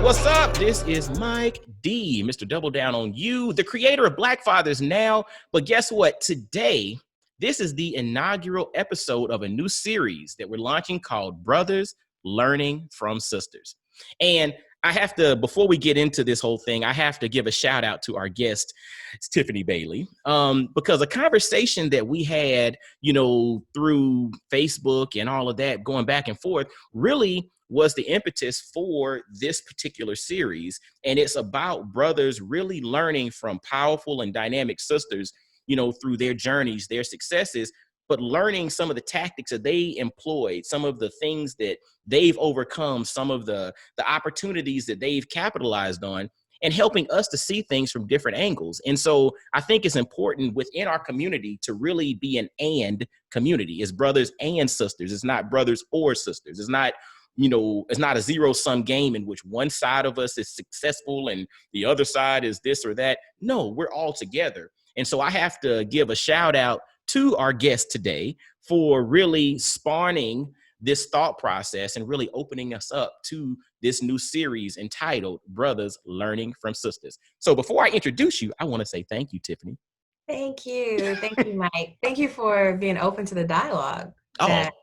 what's up? This is Mike D, Mr. Double Down on You, the creator of Black Fathers Now. But guess what? Today, this is the inaugural episode of a new series that we're launching called Brothers Learning from Sisters. And I have to, before we get into this whole thing, I have to give a shout out to our guest, Tiffany Bailey, because a conversation that we had, through Facebook and all of that going back and forth really was the impetus for this particular series. And it's about brothers really learning from powerful and dynamic sisters, through their journeys, their successes, but learning some of the tactics that they employed, some of the things that they've overcome, some of the opportunities that they've capitalized on, and helping us to see things from different angles. And so I think it's important within our community to really be an and community. It's brothers and sisters. It's not brothers or sisters. It's not a zero-sum game in which one side of us is successful and the other side is this or that. No, we're all together. And so I have to give a shout out to our guest today for really spawning this thought process and really opening us up to this new series entitled Brothers Learning from Sisters. So before I introduce you, I want to say thank you, Tiffany. Thank you. Thank you, Mike. Thank you for being open to the dialogue that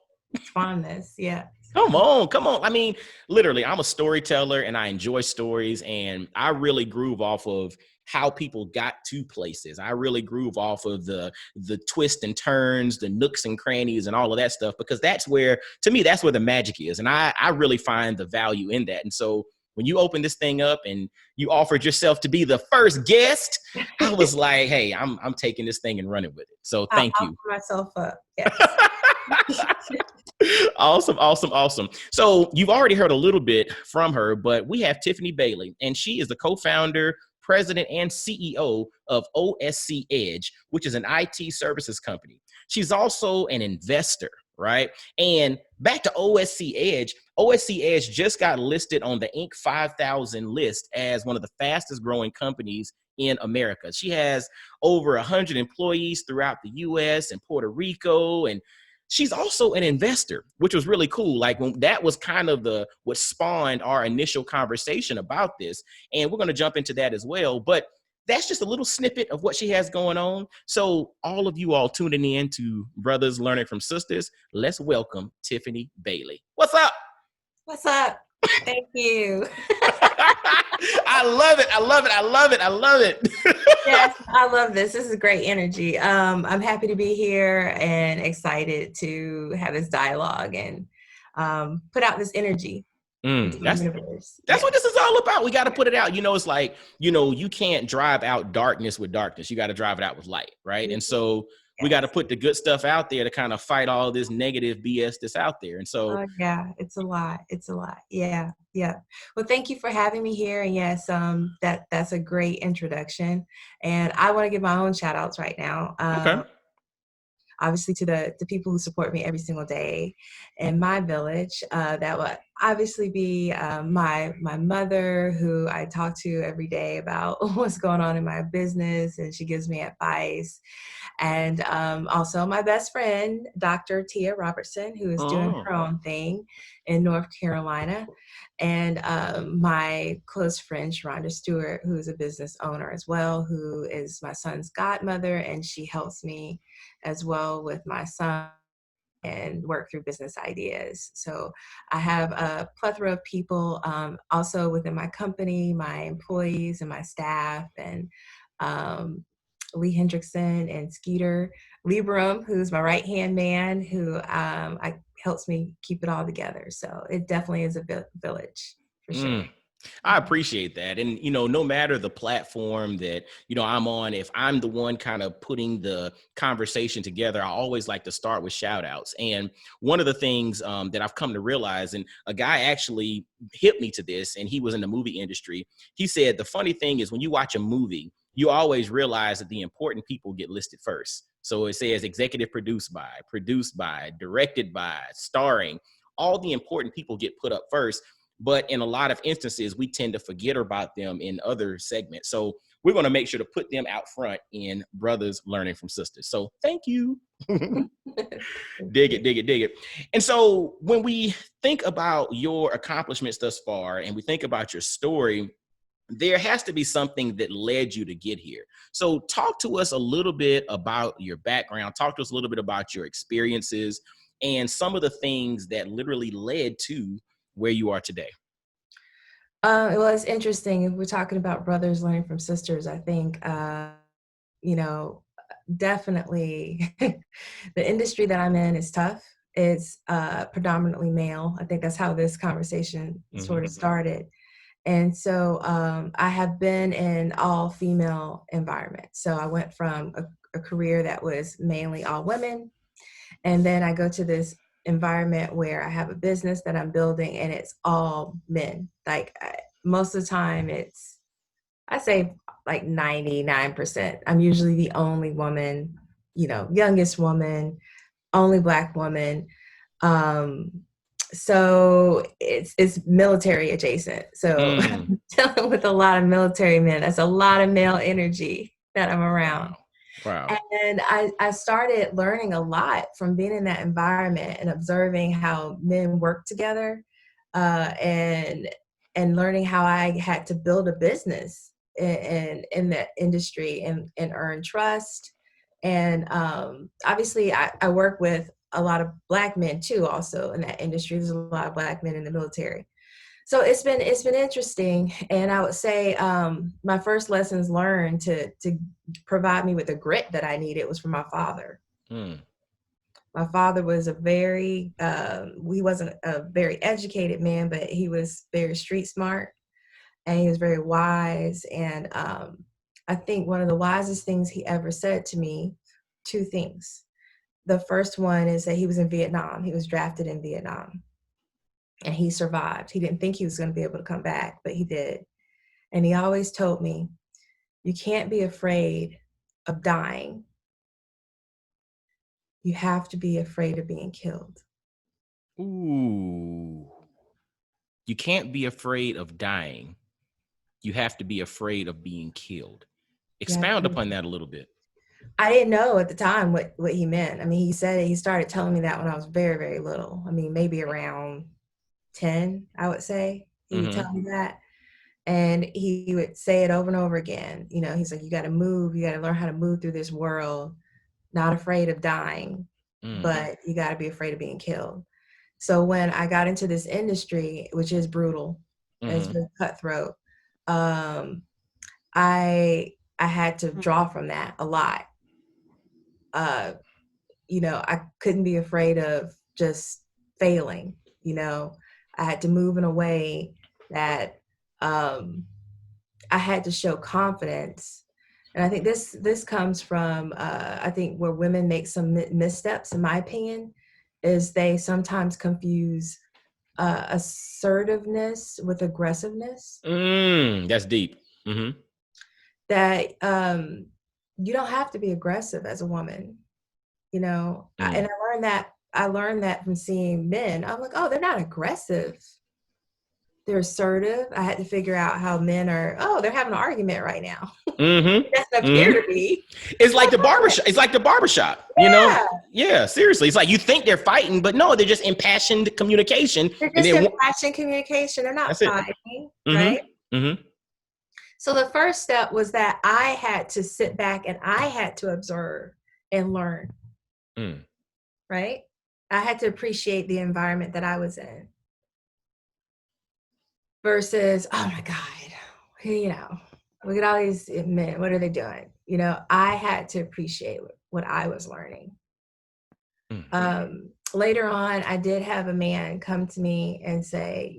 spawned this. Yeah. Come on. I mean, literally, I'm a storyteller and I enjoy stories, and I really groove off of how people got to places. I really groove off of the twists and turns, the nooks and crannies and all of that stuff, because that's where the magic is. And I really find the value in that. And so when you open this thing up and you offered yourself to be the first guest, I was like, hey, I'm taking this thing and running with it. So thank you. I'll put myself up. Yes. Awesome. So you've already heard a little bit from her, but we have Tiffany Bailey, and she is the co-founder, president, and CEO of OSCEdge, which is an IT services company. She's also an investor, right? And back to OSCEdge, OSCEdge just got listed on the Inc. 5000 list as one of the fastest growing companies in America. She has over 100 employees throughout the US and Puerto Rico, and she's also an investor, which was really cool. Like, when that was kind of what spawned our initial conversation about this. And we're going to jump into that as well. But that's just a little snippet of what she has going on. So all of you all tuning in to Brothers Learning from Sisters, let's welcome Tiffany Bailey. What's up? What's up? Thank you. I love it. Yes, I love this. This is great energy. I'm happy to be here and excited to have this dialogue and put out this energy. That's what this is all about. We got to put it out. It's like, you can't drive out darkness with darkness. You got to drive it out with light, right? Mm-hmm. And so we got to put the good stuff out there to kind of fight all this negative BS that's out there. And so, it's a lot. Yeah. Well, thank you for having me here. And yes, that's a great introduction. And I want to give my own shout outs right now. Okay. Obviously to the people who support me every single day in my village. That would obviously be my mother, who I talk to every day about what's going on in my business, and she gives me advice. And also my best friend, Dr. Tia Robertson, who is doing her own thing in North Carolina. And my close friend, Sharonda Stewart, who is a business owner as well, who is my son's godmother, and she helps me as well with my son and work through business ideas. So I have a plethora of people also within my company, my employees and my staff, and Lee Hendrickson and Skeeter Lieberum, who's my right-hand man, who helps me keep it all together. So it definitely is a village for sure. I appreciate that. And, no matter the platform that, I'm on, if I'm the one kind of putting the conversation together, I always like to start with shout outs. And one of the things that I've come to realize, and a guy actually hit me to this, and he was in the movie industry. He said, the funny thing is when you watch a movie, you always realize that the important people get listed first. So it says executive produced by, directed by, starring. All the important people get put up first. but in a lot of instances, we tend to forget about them in other segments. So we're going to make sure to put them out front in Brothers Learning from Sisters. So thank you. Dig it, dig it, dig it. And so when we think about your accomplishments thus far and we think about your story, there has to be something that led you to get here. So talk to us a little bit about your background. Talk to us a little bit about your experiences and some of the things that literally led to where you are today. Well, it's interesting. If we're talking about brothers learning from sisters, I think, definitely the industry that I'm in is tough. It's predominantly male. I think that's how this conversation sort of started. And so I have been in all female environments. So I went from a career that was mainly all women. And then I go to this environment where I have a business that I'm building and it's all men. Like most of the time I say like 99%. I'm usually the only woman, youngest woman, only Black woman. So it's military adjacent. So I'm dealing with a lot of military men. That's a lot of male energy that I'm around. Wow. And I started learning a lot from being in that environment and observing how men work together, and learning how I had to build a business in that industry and earn trust. And obviously I work with a lot of Black men too, also in that industry. There's a lot of Black men in the military. So it's been interesting. And I would say my first lessons learned to provide me with the grit that I needed was from my father. My father was he wasn't a very educated man, but he was very street smart and he was very wise. And I think one of the wisest things he ever said to me, two things. The first one is that he was in Vietnam. He was drafted in Vietnam and he survived. He didn't think he was going to be able to come back, but he did. And he always told me, you can't be afraid of dying. You have to be afraid of being killed. Ooh. You can't be afraid of dying. You have to be afraid of being killed. Expound upon that a little bit. I didn't know at the time what he meant. I mean, he started telling me that when I was very, very little. I mean, maybe around 10, I would say. He would tell me that. And he would say it over and over again. He's like, you got to move. You got to learn how to move through this world, not afraid of dying, but you got to be afraid of being killed. So when I got into this industry, which is brutal, it's very cutthroat, I had to draw from that a lot. I couldn't be afraid of just failing. I had to move in a way that I had to show confidence. And I think this comes from, I think where women make some missteps, in my opinion, is they sometimes confuse assertiveness with aggressiveness. That's deep. That you don't have to be aggressive as a woman, and I learned that from seeing men. I'm like, oh, they're not aggressive. They're assertive. I had to figure out how men are, they're having an argument right now. It doesn't appear to be. It's like the barbershop. It's like the barbershop, Yeah, seriously. It's like you think they're fighting, but no, they're just impassioned communication. They're just impassioned communication. They're not fighting, right? So the first step was that I had to sit back and I had to observe and learn, right? I had to appreciate the environment that I was in versus, oh my God, look at all these men, what are they doing? I had to appreciate what I was learning. Later on, I did have a man come to me and say,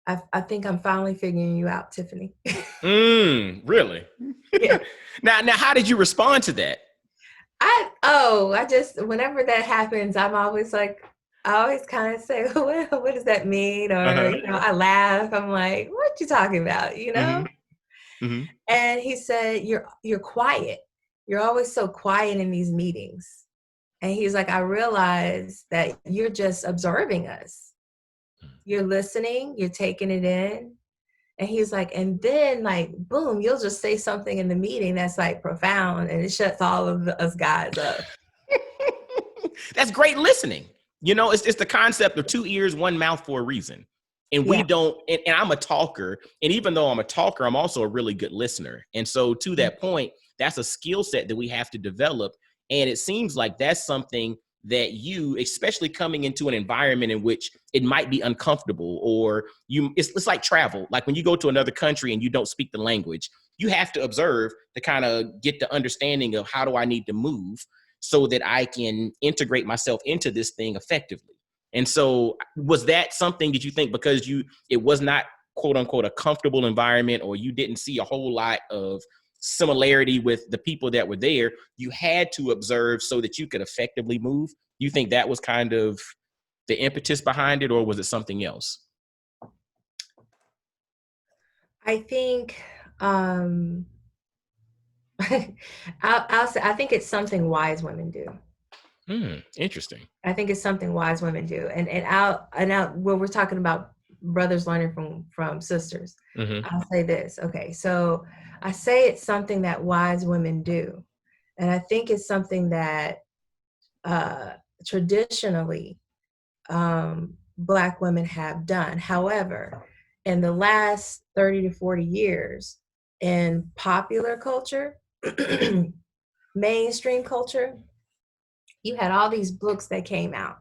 I think I'm finally figuring you out, Tiffany. Really? Yeah. Now, how did you respond to that? I just, whenever that happens, I'm always like, I always kind of say, what does that mean? Or, I laugh. I'm like, what you talking about? And he said, you're quiet. You're always so quiet in these meetings. And he's like, I realize that you're just observing us. you're listening, you're taking it in. And he's like, and then like, boom, you'll just say something in the meeting that's like profound and it shuts all of us guys up. That's great listening. You know, it's the concept of 2 ears, 1 mouth for a reason. And we Yeah. don't, and I'm a talker. And even though I'm a talker, I'm also a really good listener. And so to that point, that's a skill set that we have to develop. And it seems like that's something that you, especially coming into an environment in which it might be uncomfortable, or it's like travel. Like when you go to another country and you don't speak the language, you have to observe to kind of get the understanding of how do I need to move so that I can integrate myself into this thing effectively. And so was that something that you think because it was not quote unquote a comfortable environment, or you didn't see a whole lot of similarity with the people that were there, you had to observe so that you could effectively move? You think that was kind of the impetus behind it, or was it something else? I think I'll say I think it's something wise women do. Interesting. I think it's something wise women do. And out when we're talking about brothers learning from sisters, I'll say this. Okay, so I say it's something that wise women do. And I think it's something that traditionally Black women have done. However, in the last 30 to 40 years, in popular culture, mainstream culture, you had all these books that came out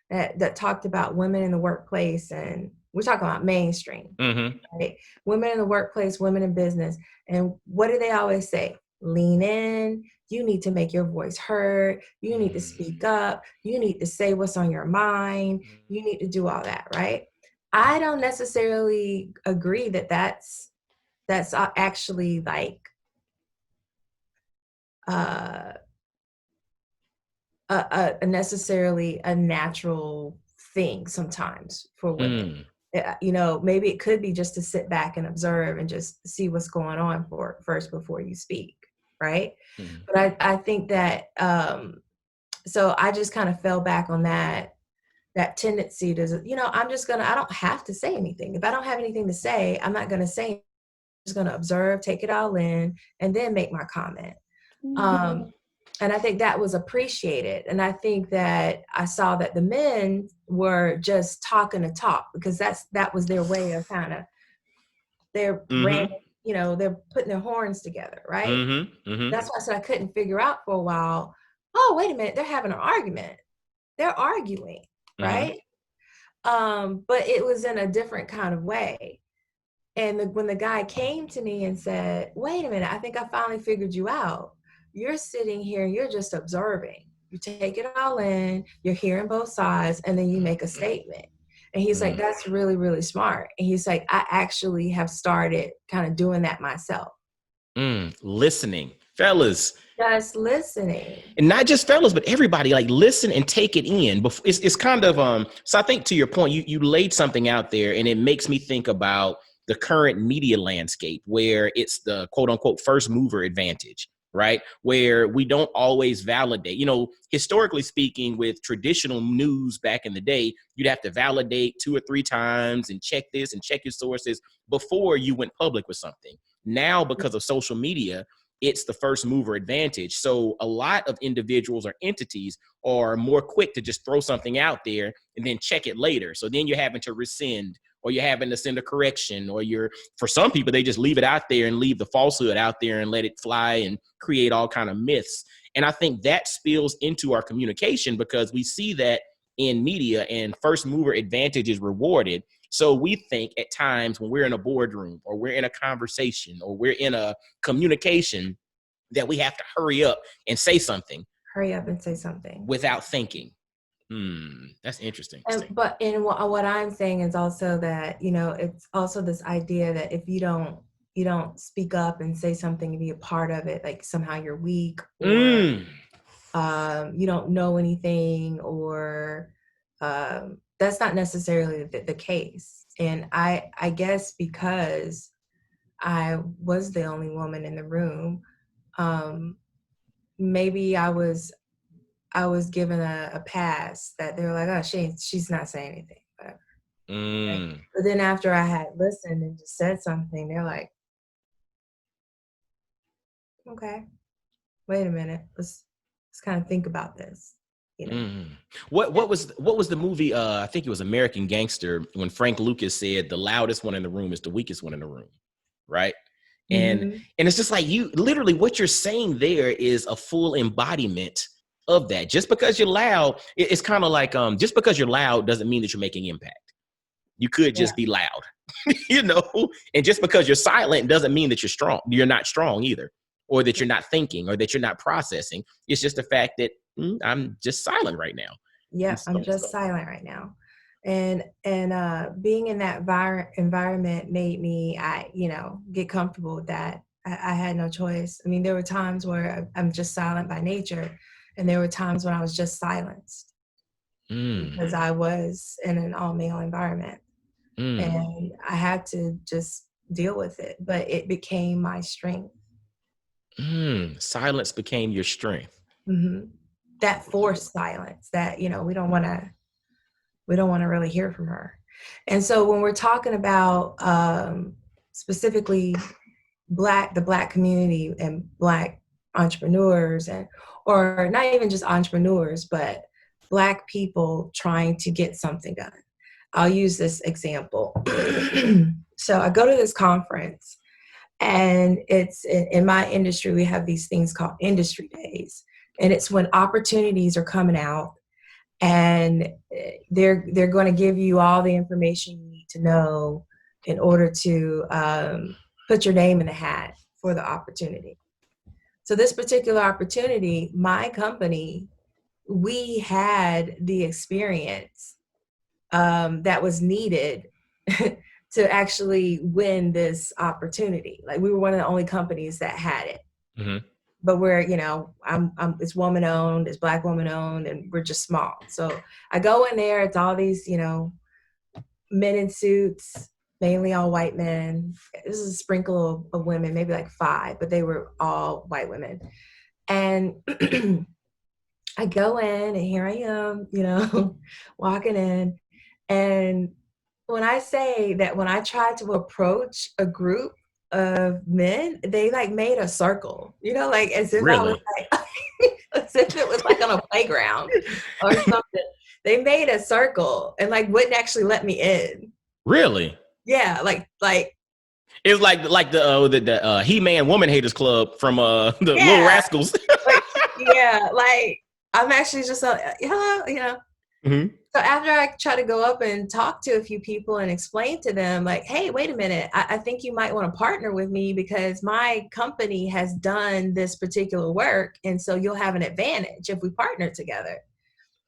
that talked about women in the workplace, and we're talking about mainstream, right? Women in the workplace, women in business. And what do they always say? Lean in. You need to make your voice heard. You need to speak up. You need to say what's on your mind. You need to do all that, right? I don't necessarily agree that that's actually like necessarily a natural thing sometimes for women. You know, maybe it could be just to sit back and observe and just see what's going on first before you speak, right? But I think that so I just kind of fell back on that tendency to, you know, I don't have to say anything. If I don't have anything to say, I'm not gonna say. I'm just gonna observe, take it all in, and then make my comment. And I think that was appreciated. And I think that I saw that the men were just talking to talk, because that was their way of kind of you know, they're putting their horns together, right? That's why I said I couldn't figure out for a while. Oh, wait a minute, they're having an argument. They're arguing, right? But it was in a different kind of way. And when the guy came to me and said, wait a minute, I think I finally figured you out. You're sitting here and you're just observing. You take it all in, you're hearing both sides, and then you make a statement. And he's like, that's really, really smart. And he's like, I actually have started kind of doing that myself. Listening. Fellas. Just listening. And not just fellas, but everybody, like, listen and take it in. It's kind of, so I think to your point, you laid something out there, and it makes me think about the current media landscape, where it's the quote unquote first mover advantage, right? Where we don't always validate, you know, historically speaking, with traditional news back in the day, you'd have to validate 2 or 3 times and check this and check your sources before you went public with something. Now, because of social media, it's the first mover advantage. So a lot of individuals or entities are more quick to just throw something out there and then check it later. So then you're having to rescind, or you're having to send a correction, or for some people, they just leave it out there and leave the falsehood out there and let it fly and create all kind of myths. And I think that spills into our communication, because we see that in media, and first mover advantage is rewarded. So we think at times when we're in a boardroom, or we're in a conversation, or we're in a communication, that we have to hurry up and say something. Hurry up and say something. Without thinking. That's interesting. But what I'm saying is also that, you know, it's also this idea that if you don't speak up and say something and be a part of it, like somehow you're weak, or you don't know anything, or that's not necessarily the case. And I guess because I was the only woman in the room, maybe I was given a pass, that they were like, oh, she's not saying anything, whatever. Mm, But then after I had listened and just said something, they're like, okay, wait a minute, let's kind of think about this, you know. mm. What was the movie? I think it was American Gangster when Frank Lucas said the loudest one in the room is the weakest one in the room, right? And Hmm. and it's just like you literally what you're saying there is a full embodiment of that. Just because you're loud, it's kind of like just because you're loud doesn't mean that you're making impact. You could Yeah. just be loud, you know. And just because you're silent doesn't mean that you're strong. You're not strong either, or that you're not thinking, or that you're not processing. It's just the fact that I'm just silent right now. Yeah, And I'm so, just silent right now. And being in that environment made me, get comfortable with that. I had no choice. I mean, there were times where I'm just silent by nature, and there were times when I was just silenced mm, because I was in an all male environment, mm, and I had to just deal with it. But it became my strength. silence became your strength. Hmm. That forced silence that we don't want to really hear from her. And so when we're talking about specifically the black community and black entrepreneurs, and or not even just entrepreneurs, but black people trying to get something done. I'll use this example. So I go to this conference, and it's in my industry, we have these things called industry days. And it's when opportunities are coming out, and they're going to give you all the information you need to know in order to put your name in the hat for the opportunity. So this particular opportunity, my company, we had the experience that was needed to actually win this opportunity. Like, we were one of the only companies that had it. Hmm. But we're, it's woman owned, it's black woman owned, and we're just small. So I go in there, it's all these, men in suits, mainly all white men. This is a sprinkle of women, maybe like 5, but they were all white women. And I go in, and here I am, walking in. And when I say that, when I tried to approach a group of men, they like made a circle, like as if I was Really, like, as if it was like on a playground or something. They made a circle and like wouldn't actually let me in. really. Yeah, like It was like the He-Man Woman Haters Club from the Little yeah, Rascals. like yeah, like I'm actually just hello, Hmm. So after I try to go up and talk to a few people and explain to them, like, hey, wait a minute, I think you might want to partner with me because my company has done this particular work. And so you'll have an advantage if we partner together.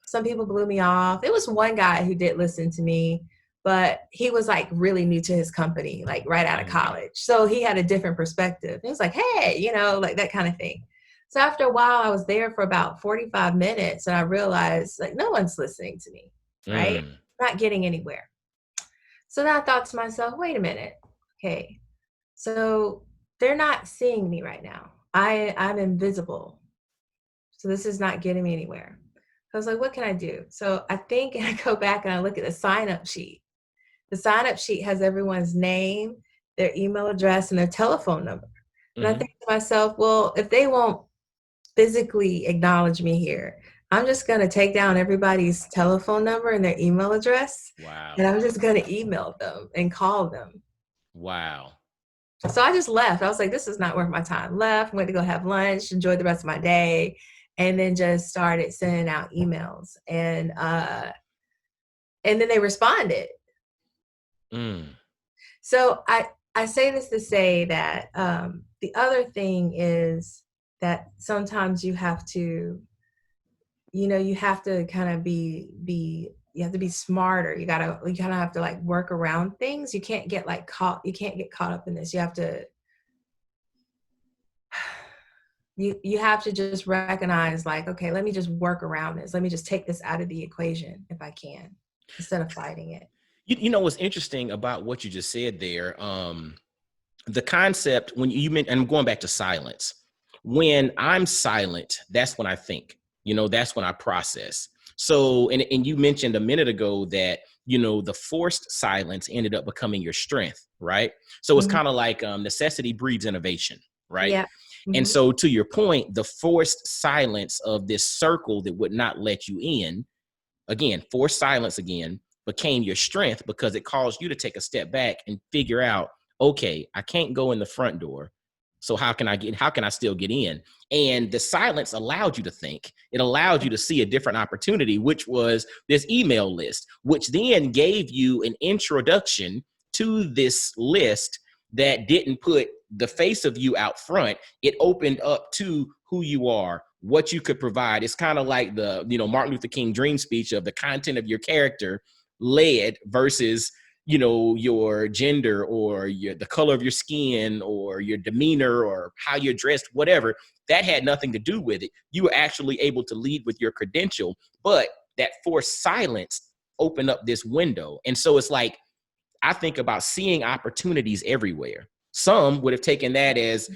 Some people blew me off. There was one guy who did listen to me, but he was like really new to his company, like right out of Okay. college. So he had a different perspective. He was like, hey, like that kind of thing. So after a while, I was there for about 45 minutes, and I realized like no one's listening to me, right? Mm, Not getting anywhere. So then I thought to myself, wait a minute. Okay. So they're not seeing me right now. I'm invisible. So this is not getting me anywhere. I was like, what can I do? So I think, and I go back and I look at the sign up sheet. The sign up sheet has everyone's name, their email address, and their telephone number. And I hmm. think to myself, well, if they won't physically acknowledge me here, I'm just going to take down everybody's telephone number and their email address. And Wow. I'm just going to email them and call them. Wow. So I just left. I was like, this is not worth my time. Left, went to go have lunch, enjoyed the rest of my day, and then just started sending out emails. And then they responded. Mm, So I say this to say that the other thing is that sometimes you have to, you have to kind of you have to be smarter. You kind of have to like work around things. You can't get you can't get caught up in this. You have to, you have to just recognize like, okay, let me just work around this. Let me just take this out of the equation if I can, instead of fighting it. you know what's interesting about what you just said there? The concept when you meant, and I'm going back to silence. When I'm silent, that's when I think. That's when I process. So, and you mentioned a minute ago that the forced silence ended up becoming your strength, right? So it's Mhm. kind of like necessity breeds innovation, right? Yeah. And Mhm. so to your point, the forced silence of this circle that would not let you in, again, forced silence again, became your strength because it caused you to take a step back and figure out, okay, I can't go in the front door. So how can I still get in? And the silence allowed you to think. It allowed you to see a different opportunity, which was this email list, which then gave you an introduction to this list that didn't put the face of you out front. It opened up to who you are, what you could provide. It's kind of like the, Martin Luther King dream speech of the content of your character led versus, your gender or the color of your skin or your demeanor or how you're dressed, whatever. That had nothing to do with it. You were actually able to lead with your credential, but that forced silence opened up this window. And so it's like, I think about seeing opportunities everywhere. Some would have taken that as,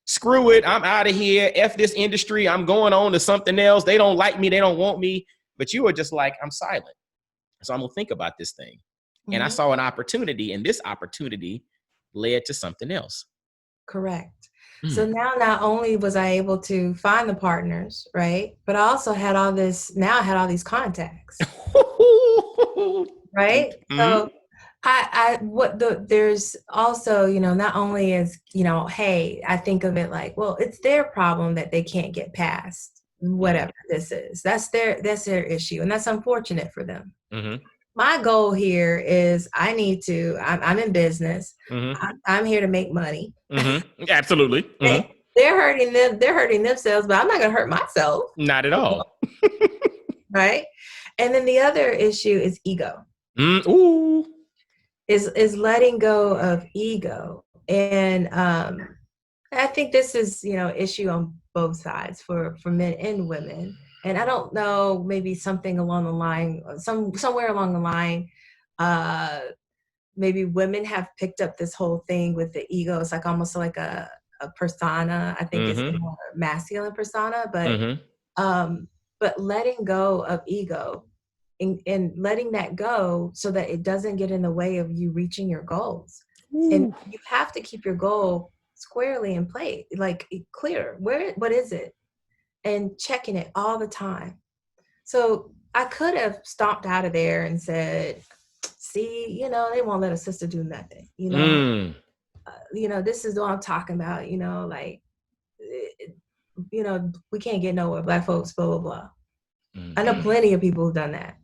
screw it, I'm out of here. F this industry. I'm going on to something else. They don't like me. They don't want me. But you were just like, I'm silent. So I'm going to think about this thing. And I Mhm. saw an opportunity, and this opportunity led to something else. Correct. So Mm. now not only was I able to find the partners, right? But I also had I had all these contacts, right? Mm-hmm. So there's also, not only is, hey, I think of it like, well, it's their problem that they can't get past Mm-hmm. whatever this is. That's their issue. And that's unfortunate for them. Mm-hmm. My goal here is I'm in business. Mm-hmm. I'm here to make money. Mm-hmm. Absolutely. They, Mm-hmm. they're hurting themselves, but I'm not going to hurt myself. Not at all. Right. And then the other issue is ego, Ooh. is letting go of ego. And I think this is, issue on both sides for men and women. And I don't know, maybe something along the line, somewhere along the line, uh, maybe women have picked up this whole thing with the ego. It's like almost like a persona. I think it's a Mm-hmm. more masculine persona, Mm-hmm. um, but letting go of ego and letting that go so that it doesn't get in the way of you reaching your goals. And Ooh. you have to keep your goal squarely in place, like clear. What is it? And checking it all the time. So I could have stomped out of there and said, see, they won't let a sister do nothing, Mm. this is what I'm talking about, like, we can't get nowhere, Black folks, blah, blah, blah. I know Mm-hmm. plenty of people who've done that,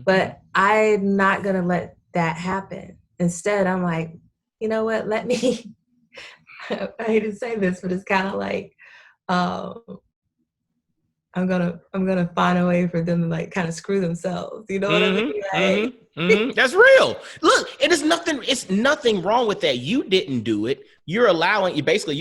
but I'm not going to let that happen. Instead, I'm like, you know what, let me, I hate to say this, but it's kind of like, um, I'm gonna find a way for them to like kind of screw themselves. You know what I mean? Mm-hmm. Like, Mm-hmm. Mm-hmm. That's real. Look, it's nothing wrong with that. You didn't do it. You're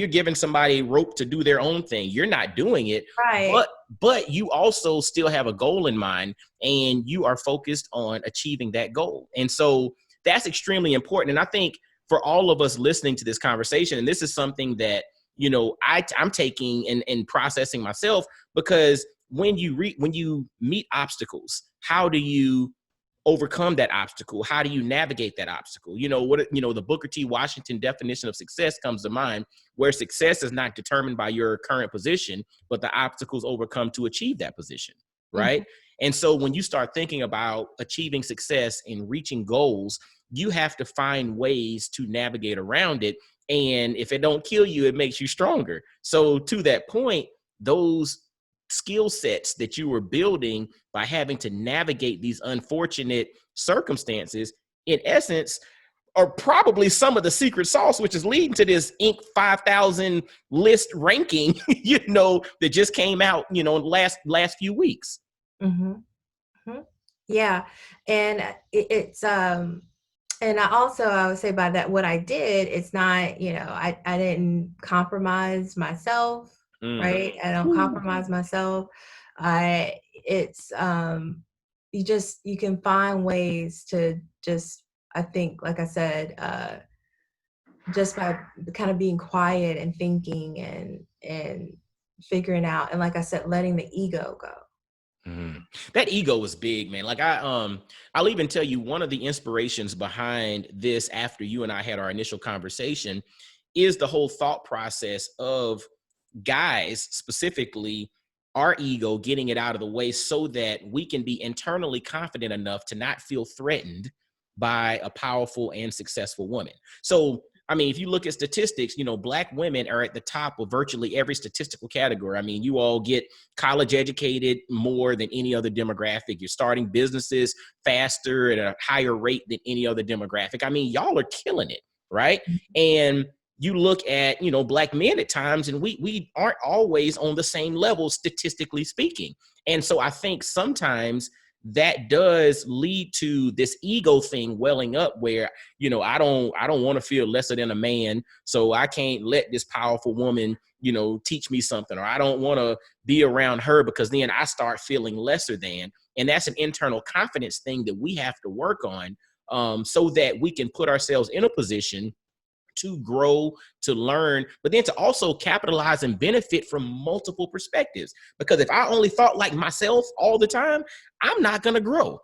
giving somebody rope to do their own thing. You're not doing it, right. but you also still have a goal in mind and you are focused on achieving that goal. And so that's extremely important. And I think for all of us listening to this conversation, and this is something that, I'm taking and processing myself, because when you meet obstacles, how do you overcome that obstacle? How do you navigate that obstacle? The Booker T. Washington definition of success comes to mind, where success is not determined by your current position, but the obstacles overcome to achieve that position, right? Mhm. And so when you start thinking about achieving success and reaching goals, you have to find ways to navigate around it. And if it don't kill you, it makes you stronger. So to that point, those skill sets that you were building by having to navigate these unfortunate circumstances, in essence, are probably some of the secret sauce, which is leading to this Inc. 5,000 list ranking, that just came out, last few weeks. Mhm. Mhm. Yeah, and and I would say by that what I did, it's not, I didn't compromise myself, Mm. right? I don't Ooh. compromise myself. I it's you can find ways to just, I think, like I said, just by kind of being quiet and thinking and figuring out, and like I said, letting the ego go. Mhm. That ego is big, man. Like I'll even tell you one of the inspirations behind this after you and I had our initial conversation is the whole thought process of guys specifically our ego getting it out of the way so that we can be internally confident enough to not feel threatened by a powerful and successful woman. So I mean, if you look at statistics, black women are at the top of virtually every statistical category. I mean, you all get college educated more than any other demographic. You're starting businesses faster at a higher rate than any other demographic. I mean, y'all are killing it, right? And you look at black men at times and we aren't always on the same level statistically speaking. And so I think sometimes that does lead to this ego thing welling up where I don't want to feel lesser than a man, so I can't let this powerful woman teach me something, or I don't want to be around her because then I start feeling lesser than. And that's an internal confidence thing that we have to work on, so that we can put ourselves in a position to grow, to learn, but then to also capitalize and benefit from multiple perspectives. Because if I only thought like myself all the time, I'm not going to grow.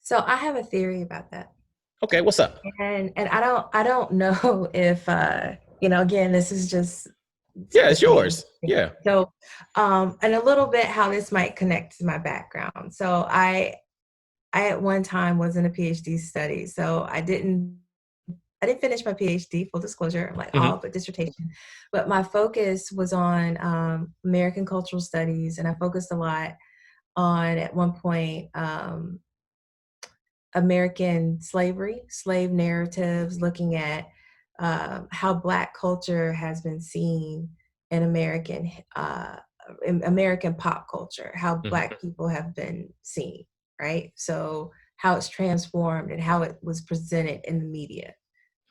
So I have a theory about that. Okay, what's up? And I don't know if again, this is just it's yours. Yeah. So and a little bit how this might connect to my background. So I at one time was in a PhD study. So I didn't finish my PhD, full disclosure, like all but dissertation. But my focus was on American cultural studies, and I focused a lot on, at one point, American slavery, slave narratives, looking at how Black culture has been seen in American pop culture, how Black people have been seen, right? So how it's transformed and how it was presented in the media.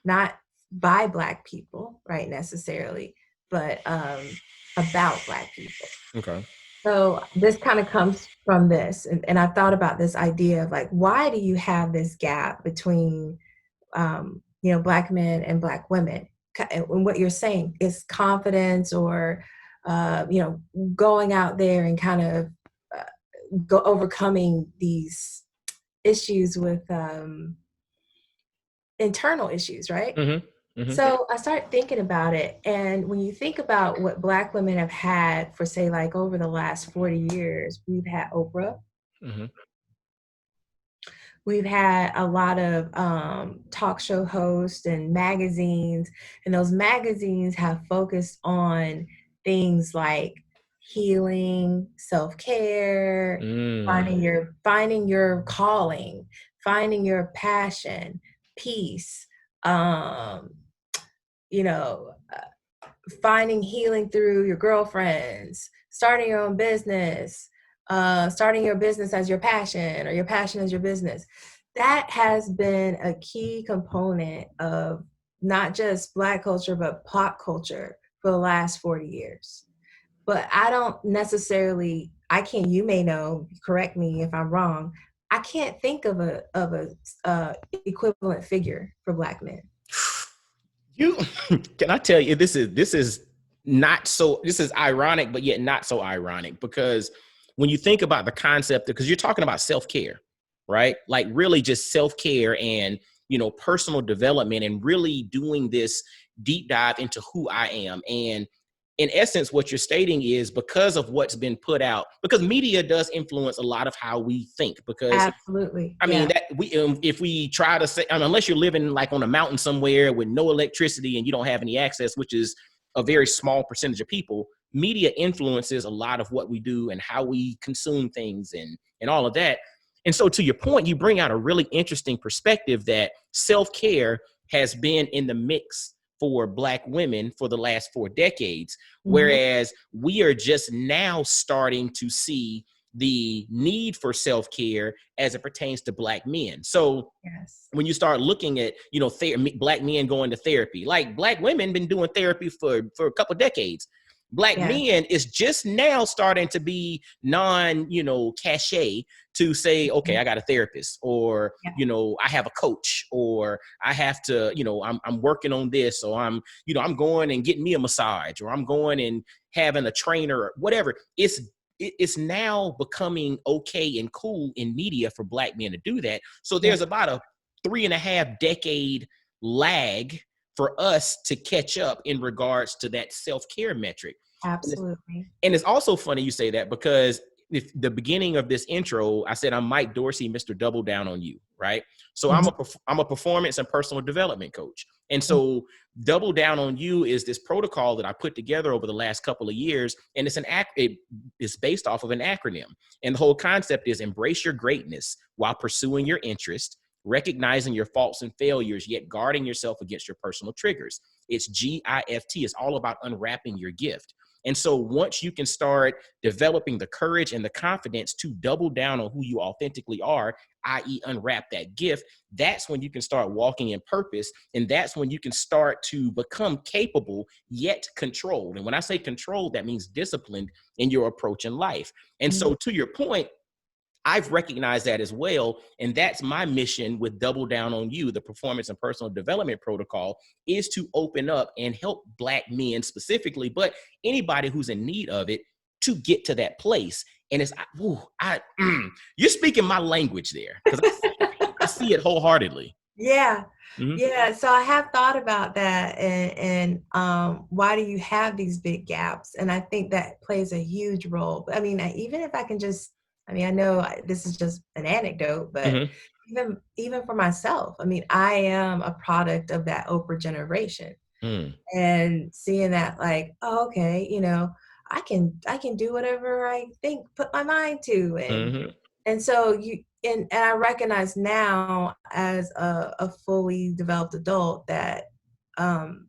Not by Black people, right, necessarily, but about Black people. Okay. So this kind of comes from this. And I thought about this idea of like, why do you have this gap between, Black men and Black women? And what you're saying is confidence, or, going out there and kind of overcoming these issues with internal issues, right? So I started thinking about it. And when you think about what Black women have had for, say, like over the last 40 years, we've had Oprah. We've had a lot of talk show hosts and magazines. And those magazines have focused on things like healing, self-care, finding your calling, finding your passion, peace, finding healing through your girlfriends, starting your own business, starting your business as your passion, or your passion as your business. That has been a key component of not just Black culture, but pop culture for the last 40 years. But I don't necessarily, you may know, correct me if I'm wrong, I can't think of a equivalent figure for Black men. Can I tell you, this is ironic, but yet not so ironic, because when you think about the concept, because you're talking about self-care, right? Like really just self-care and, personal development, and really doing this deep dive into who I am. And in essence, what you're stating is because of what's been put out, because media does influence a lot of how we think, because absolutely, I mean, that if we try to say, unless you're living like on a mountain somewhere with no electricity and you don't have any access, which is a very small percentage of people, media influences a lot of what we do and how we consume things and all of that. And so to your point, you bring out a really interesting perspective that self-care has been in the mix for Black women for the last 4 decades, whereas we are just now starting to see the need for self-care as it pertains to Black men. So when you start looking at, Black men going to therapy, like Black women been doing therapy for a couple of decades. Black men is just now starting to be cachet to say, okay, I got a therapist, or, I have a coach, or I have to, I'm working on this, or I'm going and getting me a massage, or I'm going and having a trainer, or whatever. It's it's now becoming okay and cool in media for Black men to do that. So Yeah, there's about a 3.5 decade lag for us to catch up in regards to that self-care metric. And it's, absolutely. and it's also funny you say that, because if the beginning of this intro, I said I'm Mike Dorsey, Mr. Double Down on You, right? So Mhm. I'm a performance and personal development coach. And so Double Down on You is this protocol that I put together over the last couple of years, and it's based off of an acronym. And the whole concept is embrace your greatness while pursuing your interest, recognizing your faults and failures, yet guarding yourself against your personal triggers. It's GIFT. It's all about unwrapping your gift. And so once you can start developing the courage and the confidence to double down on who you authentically are, i.e., unwrap that gift, that's when you can start walking in purpose. And that's when you can start to become capable yet controlled. And when I say controlled, that means disciplined in your approach in life. And Mhm. so, to your point, I've recognized that as well. And that's my mission with Double Down on You, the performance and personal development protocol, is to open up and help Black men specifically, but anybody who's in need of it, to get to that place. And it's, you're speaking my language there, because I see it wholeheartedly. Yeah. Mhm. Yeah. So I have thought about that, and why do you have these big gaps? And I think that plays a huge role. I mean, even if I can just, I mean, I know this is just an anecdote, but Mhm. even for myself, I mean, I am a product of that Oprah generation, Mm. and seeing that, like, oh, okay, I can do whatever I think, put my mind to, Mhm. and so and I recognize now as a fully developed adult that um,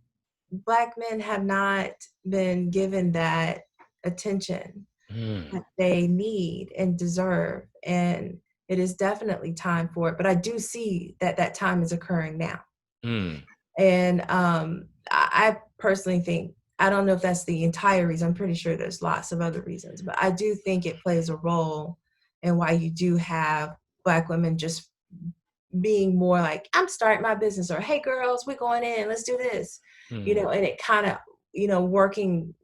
Black men have not been given that attention Mm. that they need and deserve. And it is definitely time for it. But I do see that that time is occurring now. Mm. And I personally think, I don't know if that's the entire reason. I'm pretty sure there's lots of other reasons, but I do think it plays a role in why you do have Black women just being more like, I'm starting my business, or hey girls, we're going in, let's do this, Mm. and it kind of, working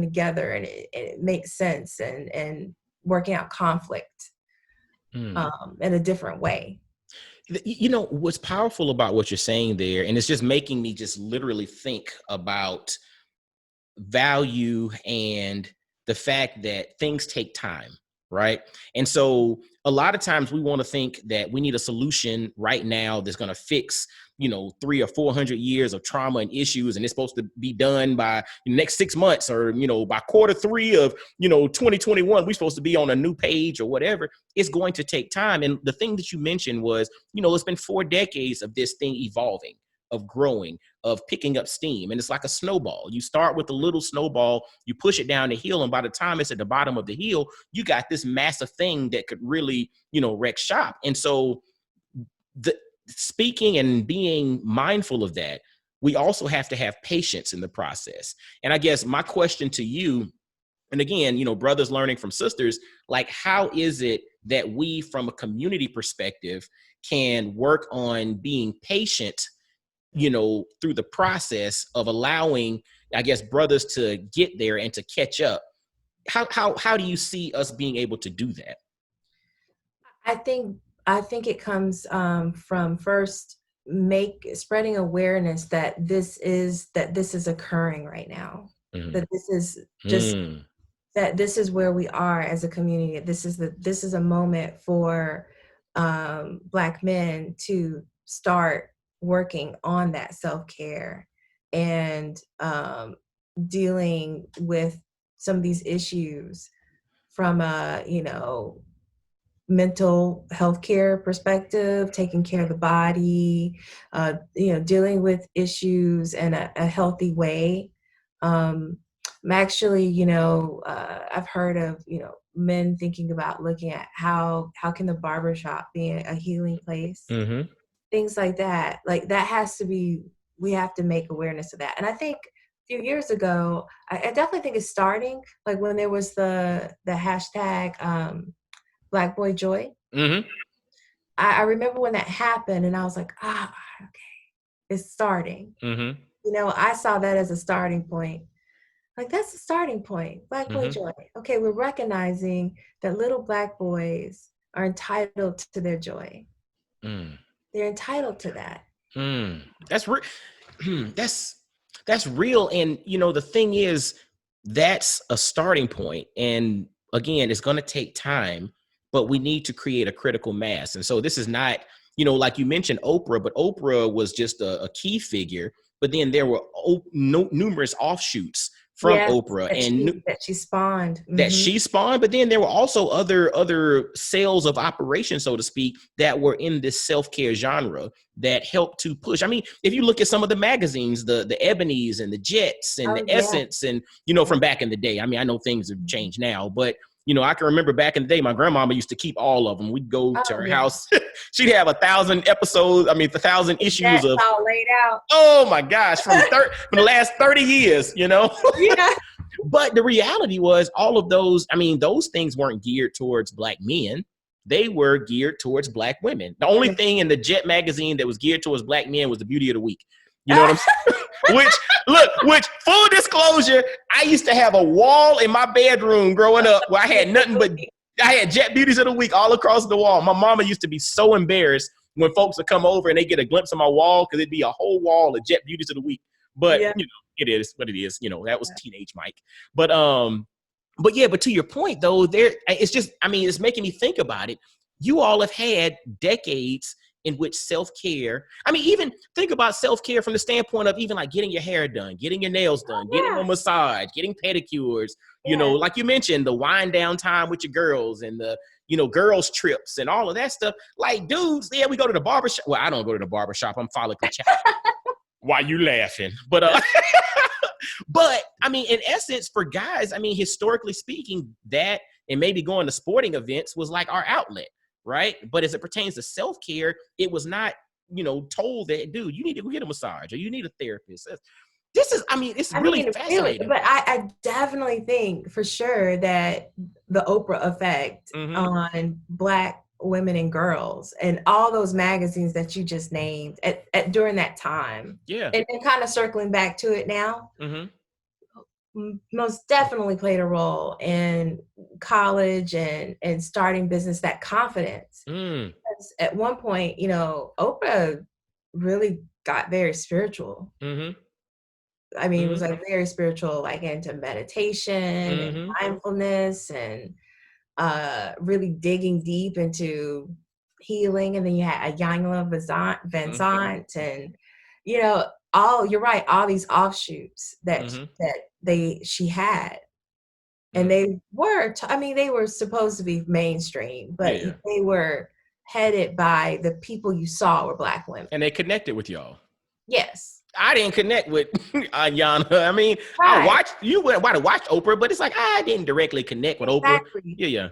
together, and it makes sense, and working out conflict Mm. in a different way. What's powerful about what you're saying there, and it's just making me just literally think about value and the fact that things take time, right? And so a lot of times we want to think that we need a solution right now that's going to fix, 300 or 400 years of trauma and issues, and it's supposed to be done by the next 6 months, or by quarter 3 of 2021 we're supposed to be on a new page or whatever. It's going to take time. And the thing that you mentioned was, it's been 4 decades of this thing evolving, of growing, of picking up steam. And it's like a snowball. You start with a little snowball, you push it down the hill, and by the time it's at the bottom of the hill, you got this massive thing that could really, wreck shop. And so the speaking and being mindful of that, we also have to have patience in the process. And I guess my question to you, and again, brothers learning from sisters, like, how is it that we, from a community perspective, can work on being patient, through the process of allowing, I guess, brothers to get there and to catch up? How do you see us being able to do that? I think I think it comes from first make spreading awareness that this is occurring right now. Mm. That this is just Mm. that this is where we are as a community. This is a moment for Black men to start working on that self-care, and dealing with some of these issues from a mental health care perspective, taking care of the body, dealing with issues in a healthy way. Um, I'm actually, I've heard of, men thinking about looking at how can the barbershop be a healing place, Mm-hmm. things like that. Like that has to be, we have to make awareness of that. And I think a few years ago, I definitely think it's starting, like when there was the hashtag Black Boy Joy. Mm-hmm. I remember when that happened, and I was like, okay, it's starting. Mm-hmm. I saw that as a starting point. Like, that's the starting point. Black boy Mm-hmm. joy. Okay, we're recognizing that little Black boys are entitled to their joy. Mm. They're entitled to that. That's that's real. And the thing is, that's a starting point. And again, it's going to take time, but we need to create a critical mass. And so this is not, like you mentioned Oprah, but Oprah was just a key figure. But then there were numerous offshoots from Yes, Oprah, that and she spawned. that Mm-hmm. she spawned, but then there were also other sales of operations, so to speak, that were in this self-care genre that helped to push. I mean, if you look at some of the magazines, the Ebonies and the Jets and Oh, the yeah. Essence, and from Yeah. back in the day. I mean, I know things have changed now, but I can remember back in the day, my grandmama used to keep all of them. We'd go to Oh, her yeah. house. She'd have 1,000 episodes. I mean, 1,000 issues That's of, all laid out. oh my gosh, from the last 30 years, Yeah. But the reality was, all of those, I mean, those things weren't geared towards Black men. They were geared towards Black women. The only thing in the Jet magazine that was geared towards Black men was the Beauty of the Week. You know what I'm saying? which full disclosure, I used to have a wall in my bedroom growing up where I had nothing but, I had Jet Beauties of the Week all across the wall. My mama used to be so embarrassed when folks would come over and they get a glimpse of my wall, because it'd be a whole wall of Jet Beauties of the Week. But Yeah. it is what it is. That was teenage Mike. But yeah, but to your point though, it's just, I mean, it's making me think about it. You all have had decades in which self-care, I mean, even think about self-care from the standpoint of even like getting your hair done, getting your nails done, getting a massage, getting pedicures, like you mentioned, the wind down time with your girls, and the girls trips and all of that stuff. Like, dudes, yeah, we go to the barbershop. Well, I don't go to the barbershop. I'm follically challenged. Why you laughing? But but I mean, in essence, for guys, I mean, historically speaking, that and maybe going to sporting events was like our outlet, right? But as it pertains to self-care, it was not, told that, dude, you need to go get a massage or you need a therapist. This is, I mean, it's really fascinating. But I definitely think for sure that the Oprah effect on Black women and girls and all those magazines that you just named at during that time, Yeah. and then kind of circling back to it now, most definitely played a role in college and starting business, that confidence. At one point, Oprah really got very spiritual. I mean, it was like very spiritual, like into meditation and mindfulness, and really digging deep into healing. And then you had Ayanla Vincent, and you're right, all these offshoots that she had. And they were, they were supposed to be mainstream, but they were headed by the people you saw were Black women. And they connected with y'all. Yes. I didn't connect with Ayanna. I mean, I watched Oprah, but it's like I didn't directly connect with Oprah. Yeah.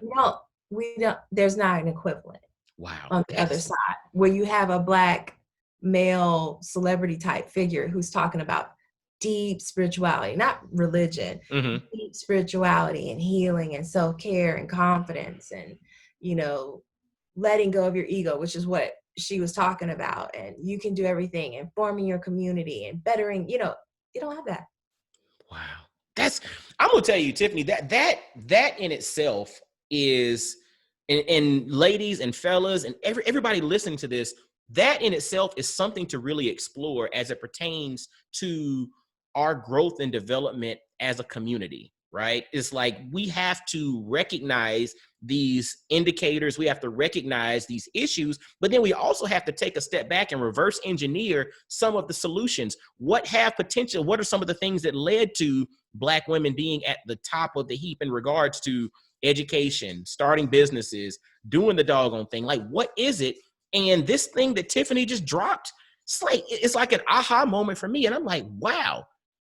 We don't. There's not an equivalent. Wow. On the other side, where you have a Black male celebrity type figure who's talking about deep spirituality, not religion, deep spirituality and healing and self-care and confidence, and letting go of your ego, which is what she was talking about. And you can do everything, and forming your community and bettering, you don't have that. Wow. I'm gonna tell you, Tiffany, that in itself is, and ladies and fellas and everybody listening to this, that in itself is something to really explore as it pertains to our growth and development as a community, right? It's like we have to recognize these indicators, we have to recognize these issues, but then we also have to take a step back and reverse engineer some of the solutions. What have potential? What are some of the things that led to Black women being at the top of the heap in regards to education, starting businesses, doing the doggone thing? Like, what is it? And this thing that Tiffany just dropped, it's like an aha moment for me. And I'm like, wow,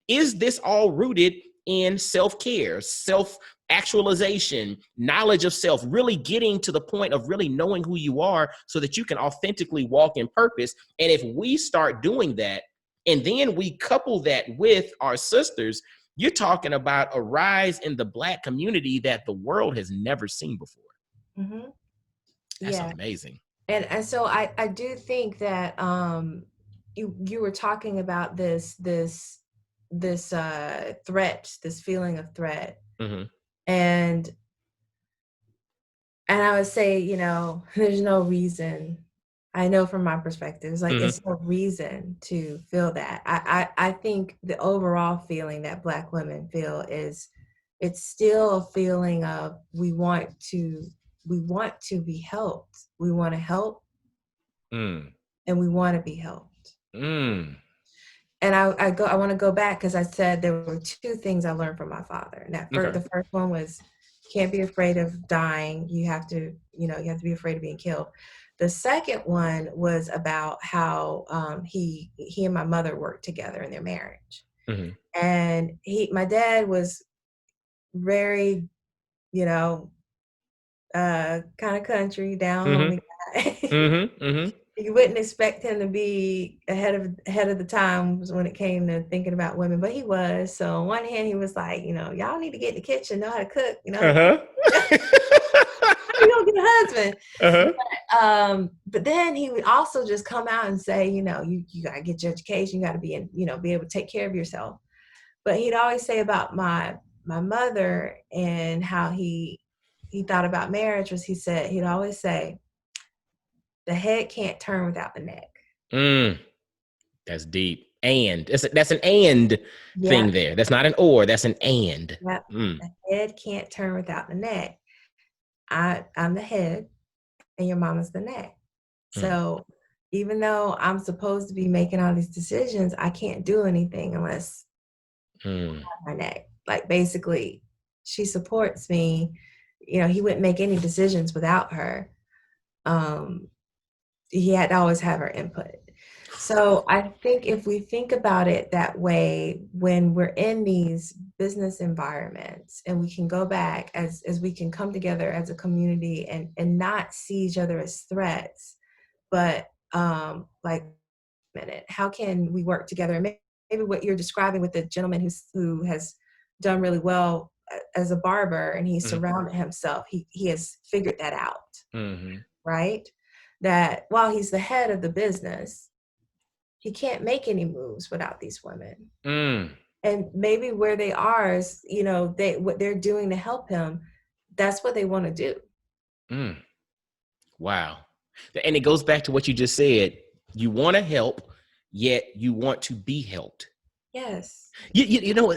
is this all rooted in self-care, self-actualization, knowledge of self, really getting to the point of really knowing who you are so that you can authentically walk in purpose? And if we start doing that, and then we couple that with our sisters, you're talking about a rise in the Black community that the world has never seen before. That's amazing. And so I do think that you were talking about this this threat, this feeling of threat. Mm-hmm. And I would say, you know, there's no reason. I know from my perspective, it's like Mm-hmm. it's no reason to feel that. I think the overall feeling that Black women feel is it's still a feeling of we want to be helped. We want to help Mm. and we want to be helped. Mm. And I want to go back because I said there were two things I learned from my father. And Okay. the first one was can't be afraid of dying. You have to, you know, you have to be afraid of being killed. The second one was about how he and my mother worked together in their marriage. Mm-hmm. And my dad was very, you know, kind of country, down on Mm-hmm. the guy. Mm-hmm. Mm-hmm. You wouldn't expect him to be ahead of the times when it came to thinking about women, but he was. So on one hand, he was like, you know, y'all need to get in the kitchen, know how to cook, you know, Uh-huh. how you gonna get a husband? Uh-huh. But then he would also just come out and say, you know, you gotta get your education, you gotta be in, you know, be able to take care of yourself. But he'd always say about my mother and how he thought about marriage was he'd always say, the head can't turn without the neck. Mm. That's deep. And that's an and Yeah. thing there. That's not an or. That's an and. Yep. Mm. The head can't turn without the neck. I'm the head and your mama's the neck. Mm. So even though I'm supposed to be making all these decisions, I can't do anything unless Mm. my neck. Like basically, she supports me. You know, he wouldn't make any decisions without her. Um, he had to always have her input. So I think if we think about it that way, when we're in these business environments and we can go back as we can come together as a community and not see each other as threats, but like, a minute, how can we work together? And maybe what you're describing with the gentleman who has done really well as a barber and he's Mm-hmm. surrounded himself, he has figured that out, Mm-hmm. right? That while he's the head of the business, he can't make any moves without these women. Mm. And maybe where they are is, you know, what they're doing to help him, that's what they want to do. Mm. Wow. And it goes back to what you just said. You want to help, yet you want to be helped. Yes. You know,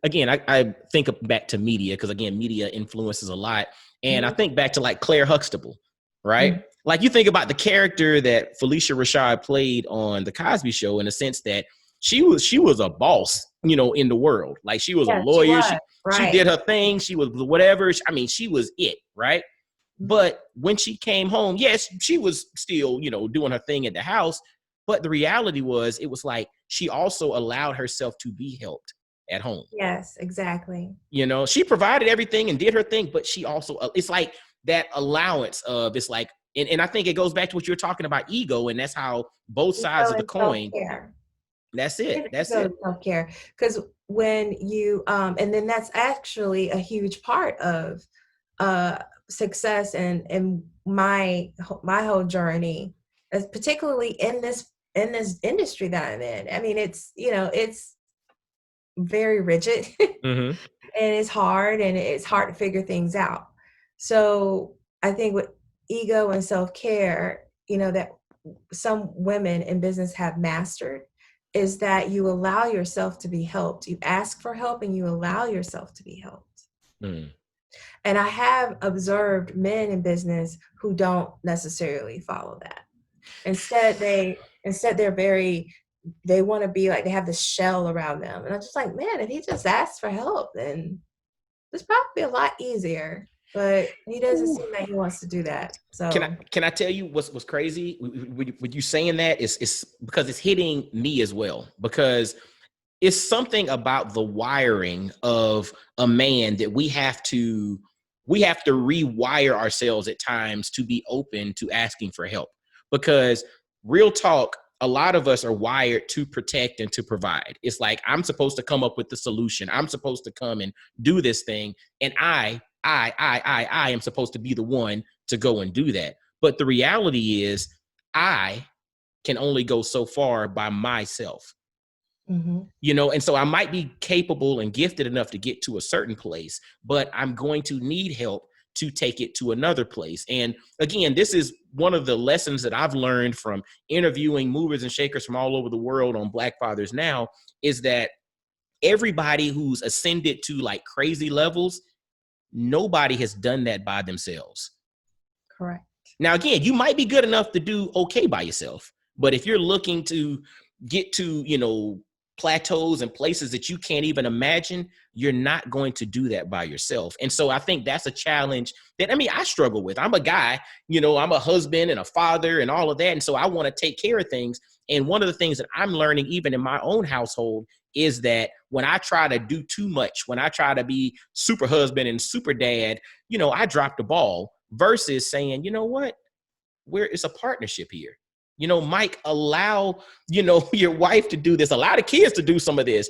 again, I think back to media because, again, media influences a lot. And I Mhm. think back to like Claire Huxtable, right? Mhm. Like you think about the character that Felicia Rashad played on The Cosby Show in the sense that she was a boss, you know, in the world. Like she was a Yes, she lawyer. was. She Right. did her thing. She was whatever. I mean, she was it, right? Mhm. But when she came home, yes, she was still, you know, doing her thing at the house. But the reality was, it was like she also allowed herself to be helped at home. Yes, exactly. You know, she provided everything and did her thing, but she also, it's like that allowance of, it's like, and I think it goes back to what you're talking about, ego, and that's how both sides Ego of the and coin. self-care. That's it. That's Ego it. and self-care. Because when you and then that's actually a huge part of uh success and my whole journey, as particularly in this industry that I'm in. I mean, it's, you know, it's very rigid Mm-hmm. and it's hard to figure things out. So I think with ego and self-care, you know, that some women in business have mastered is that you allow yourself to be helped. You ask for help and you allow yourself to be helped. Mm. And I have observed men in business who don't necessarily follow that. Instead they want to be like they have this shell around them. And I'm just like, man, if he just asks for help, then it's probably a lot easier. But he doesn't Ooh. seem like he wants to do that. Can I So can I tell you what's crazy? With you saying that is because it's hitting me as well. Because it's something about the wiring of a man that we have to rewire ourselves at times to be open to asking for help. Because real talk, a lot of us are wired to protect and to provide. It's like, I'm supposed to come up with the solution. I'm supposed to come and do this thing. And I am supposed to be the one to go and do that. But the reality is I can only go so far by myself. And so I might be capable and gifted enough to get to a certain place, but I'm going to need help to take it to another place. And again, this is one of the lessons that I've learned from interviewing movers and shakers from all over the world on Black Fathers Now, is that everybody who's ascended to like crazy levels, nobody has done that by themselves. Correct. Now, again, you might be good enough to do okay by yourself, but if you're looking to get to, plateaus and places that you can't even imagine, you're not going to do that by yourself. And so I think that's a challenge that, I struggle with. I'm a guy, I'm a husband and a father and all of that. And so I want to take care of things. And one of the things that I'm learning, even in my own household, is that when I try to do too much, when I try to be super husband and super dad, I drop the ball, versus saying, you know what, it's a partnership here. Mike, allow, your wife to do this, allow the kids to do some of this,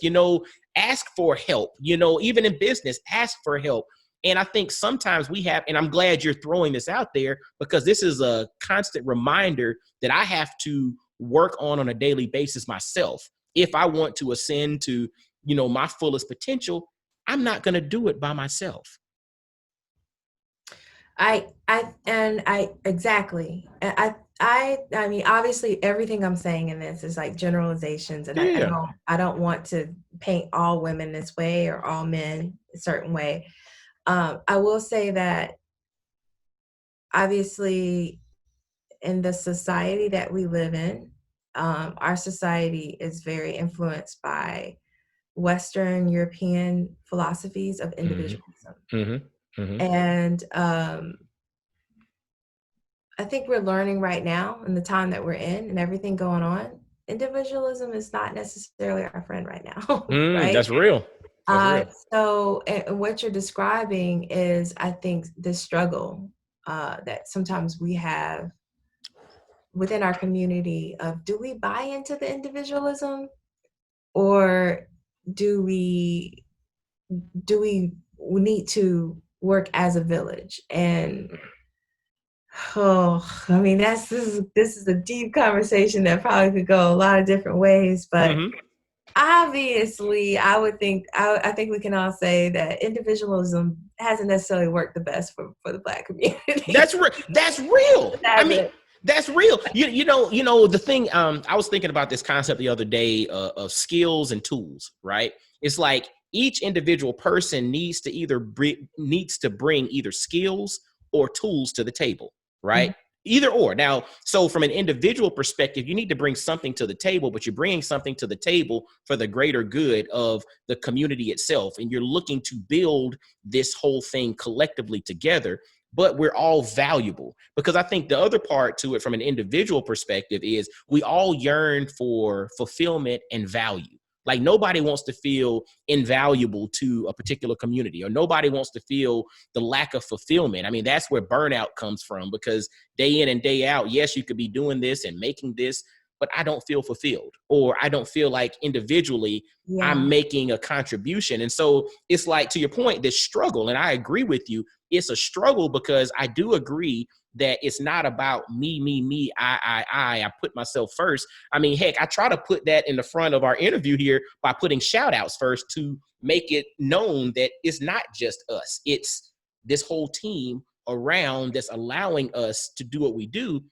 ask for help, even in business, ask for help. And I think sometimes we have, and I'm glad you're throwing this out there, because this is a constant reminder that I have to work on a daily basis myself. If I want to ascend to, my fullest potential, I'm not going to do it by myself. Exactly. I mean, obviously everything I'm saying in this is like generalizations, and Yeah. I don't want to paint all women this way or all men a certain way. I will say that obviously in the society that we live in, our society is very influenced by Western European philosophies of individualism. Mm-hmm. Mm-hmm. And I think we're learning right now in the time that we're in and everything going on, individualism is not necessarily our friend right now, right? That's real. That's real. So and what you're describing is, I think, the struggle that sometimes we have within our community of, do we buy into the individualism, or do we need to work as a village? And I mean, this is a deep conversation that probably could go a lot of different ways, but obviously, I think we can all say that individualism hasn't necessarily worked the best for the Black community. That's real. That's real. That's real. The thing. I was thinking about this concept the other day of skills and tools. Right. It's like each individual person needs to bring either skills or tools to the table. Right. Either or. Now, so from an individual perspective, you need to bring something to the table, but you're bringing something to the table for the greater good of the community itself. And you're looking to build this whole thing collectively together, but we're all valuable. Because I think the other part to it from an individual perspective is we all yearn for fulfillment and value. Like nobody wants to feel invaluable to a particular community, or nobody wants to feel the lack of fulfillment. I mean, that's where burnout comes from, because day in and day out, yes, you could be doing this and making this, but I don't feel fulfilled, or I don't feel like individually I'm making a contribution. And so it's like, to your point, this struggle, and I agree with you, it's a struggle, because I do agree that it's not about me, I put myself first. I mean, heck, I try to put that in the front of our interview here by putting shout outs first to make it known that it's not just us. It's this whole team around that's allowing us to do what we do.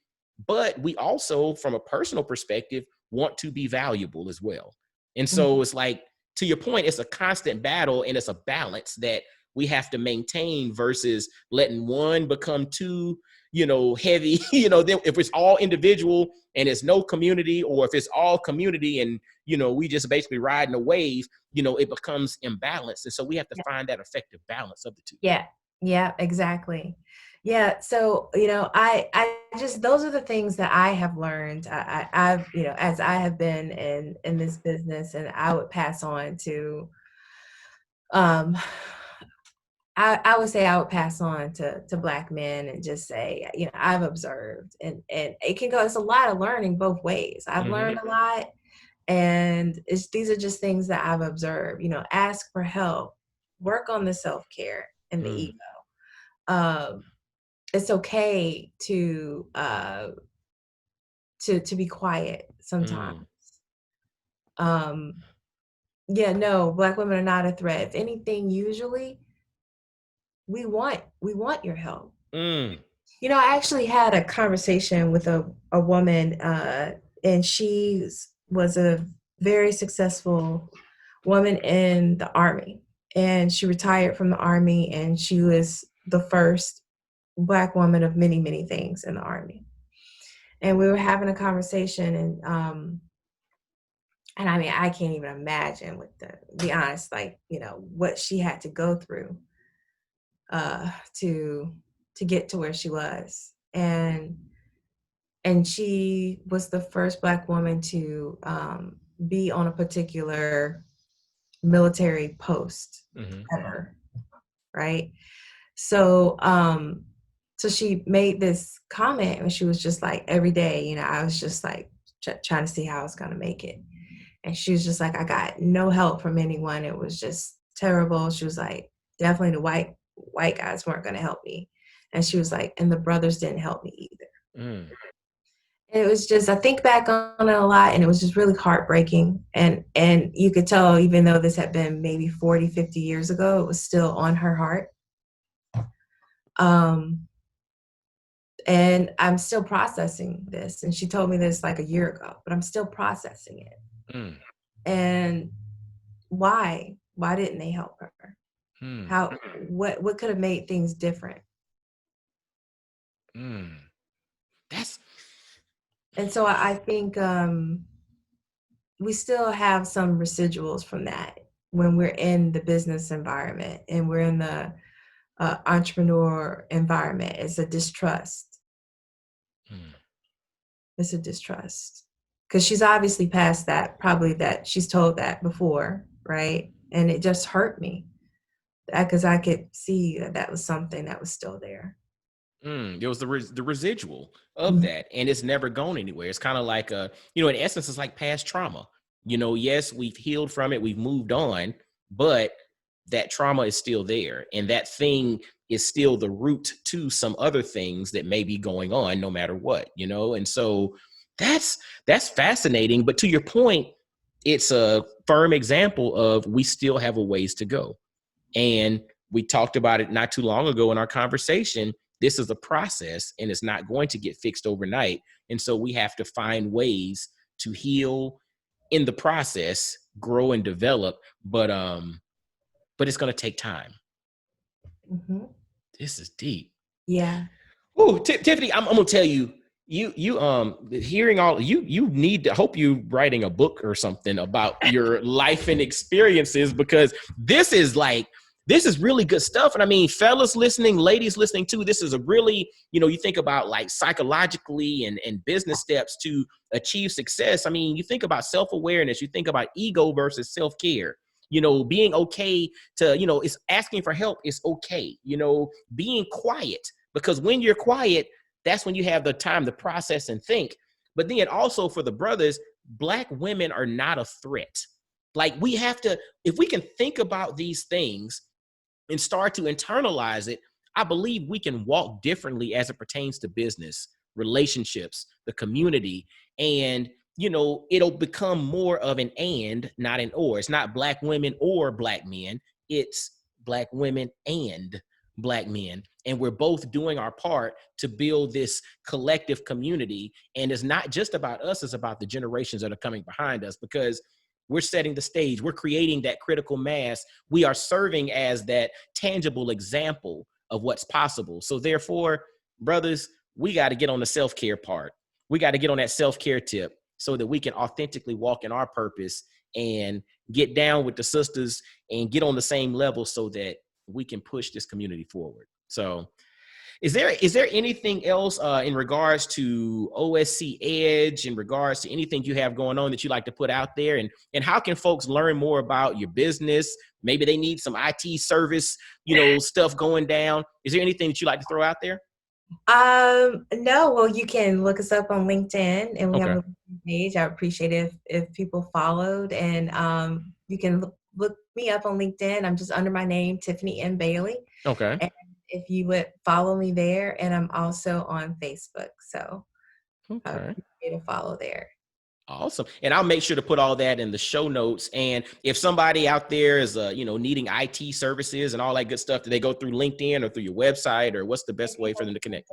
But we also, from a personal perspective, want to be valuable as well. And so it's like, to your point, it's a constant battle, and it's a balance that we have to maintain, versus letting one become too, heavy, then if it's all individual and it's no community, or if it's all community and, we just basically riding a wave, it becomes imbalanced. And so we have to find that effective balance of the two. Yeah, exactly. Yeah. So, I just, those are the things that I have learned. I've, as I have been in this business, and I would pass on to, I would say I would pass on to Black men and just say, I've observed, and it can go, it's a lot of learning both ways. I've learned a lot, and these are just things that I've observed, ask for help, work on the self-care and the ego. It's okay to be quiet sometimes. Yeah, no, Black women are not a threat. If anything, usually we want your help. Mm. I actually had a conversation with a woman, and she was a very successful woman in the Army. And she retired from the Army, and she was the first Black woman of many, many things in the Army. And we were having a conversation, and I mean, I can't even imagine, with the be honest, like, what she had to go through uh, to get to where she was. And she was the first Black woman to be on a particular military post Mm-hmm. ever, right? So she made this comment, and she was just like, every day, I was just like trying to see how I was going to make it. And she was just like, I got no help from anyone. It was just terrible. She was like, definitely the white guys weren't going to help me. And she was like, and the brothers didn't help me either. Mm. And it was just, I think back on it a lot, and it was just really heartbreaking. And you could tell, even though this had been maybe 40, 50 years ago, it was still on her heart. Um, and I'm still processing this. And she told me this like a year ago, but I'm still processing it. Mm. And why? Why didn't they help her? Mm. How? What could have made things different? Mm. That's And so I think we still have some residuals from that when we're in the business environment and we're in the entrepreneur environment. It's a distrust. mm. It's a distrust, because she's obviously past that. Probably that she's told that before, right? And it just hurt me because I could see that that was something that was still there. There was the residual of Mhm. that, and it's never gone anywhere. It's kind of like in essence, it's like past trauma. Yes, we've healed from it, we've moved on, but that trauma is still there, and that thing is still the root to some other things that may be going on, no matter what. And so that's fascinating. But to your point, it's a firm example of we still have a ways to go. And we talked about it not too long ago in our conversation. This is a process, and it's not going to get fixed overnight. And so we have to find ways to heal in the process, grow and develop. But it's going to take time. Mhm. This is deep. Yeah. Oh, Tiffany, I'm gonna tell you, hearing all you need to hope you writing a book or something about your life and experiences, because this is really good stuff. And I mean, fellas listening, ladies listening too, this is a really, you think about like psychologically and business steps to achieve success. I mean, you think about self-awareness, you think about ego versus self-care. Being okay to, it's asking for help is okay. Being quiet, because when you're quiet, that's when you have the time to process and think. But then also for the brothers, Black women are not a threat. Like, we have to, if we can think about these things and start to internalize it, I believe we can walk differently as it pertains to business, relationships, the community. And, it'll become more of an and, not an or. It's not Black women or Black men. It's Black women and Black men. And we're both doing our part to build this collective community. And it's not just about us, it's about the generations that are coming behind us, because we're setting the stage. We're creating that critical mass. We are serving as that tangible example of what's possible. So therefore, brothers, we got to get on the self-care part. We got to get on that self-care tip so that we can authentically walk in our purpose and get down with the sisters and get on the same level so that we can push this community forward. So is there anything else in regards to OSCEdge, in regards to anything you have going on that you like to put out there? And how can folks learn more about your business? Maybe they need some IT service, stuff going down. Is there anything that you like to throw out there? No, well, you can look us up on LinkedIn, and we have Okay. a page. I appreciate it if people followed, and you can look me up on LinkedIn. I'm just under my name, Tiffany M. Bailey. Okay. And if you would follow me there, and I'm also on Facebook, so I Okay. appreciate a follow there. Awesome. And I'll make sure to put all that in the show notes. And if somebody out there is, needing IT services and all that good stuff, do they go through LinkedIn or through your website, or what's the best way for them to connect?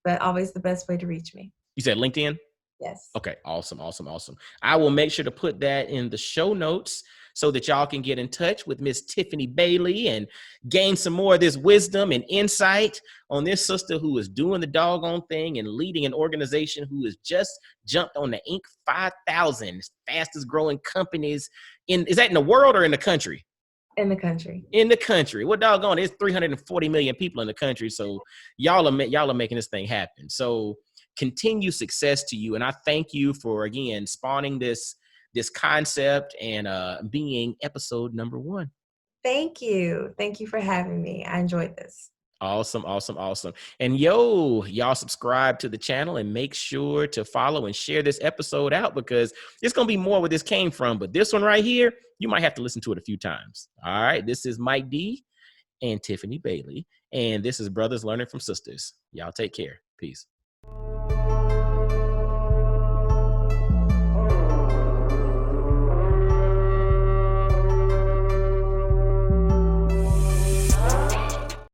But always the best way to reach me. You said LinkedIn? Yes. Okay. Awesome. Awesome. Awesome. I will make sure to put that in the show notes so that y'all can get in touch with Miss Tiffany Bailey and gain some more of this wisdom and insight on this sister who is doing the doggone thing and leading an organization who has just jumped on the Inc. 5000 fastest growing companies is that in the world or in the country? In the country. In the country. What doggone? There's 340 million people in the country. So y'all are making this thing happen. So continue success to you. And I thank you for, again, spawning this concept and being episode number 1. Thank you. Thank you for having me. I enjoyed this. Awesome, awesome, awesome. And y'all subscribe to the channel and make sure to follow and share this episode out, because it's going to be more where this came from. But this one right here, you might have to listen to it a few times. All right. This is Mike D and Tiffany Bailey. And this is Brothers Learning from Sisters. Y'all take care. Peace.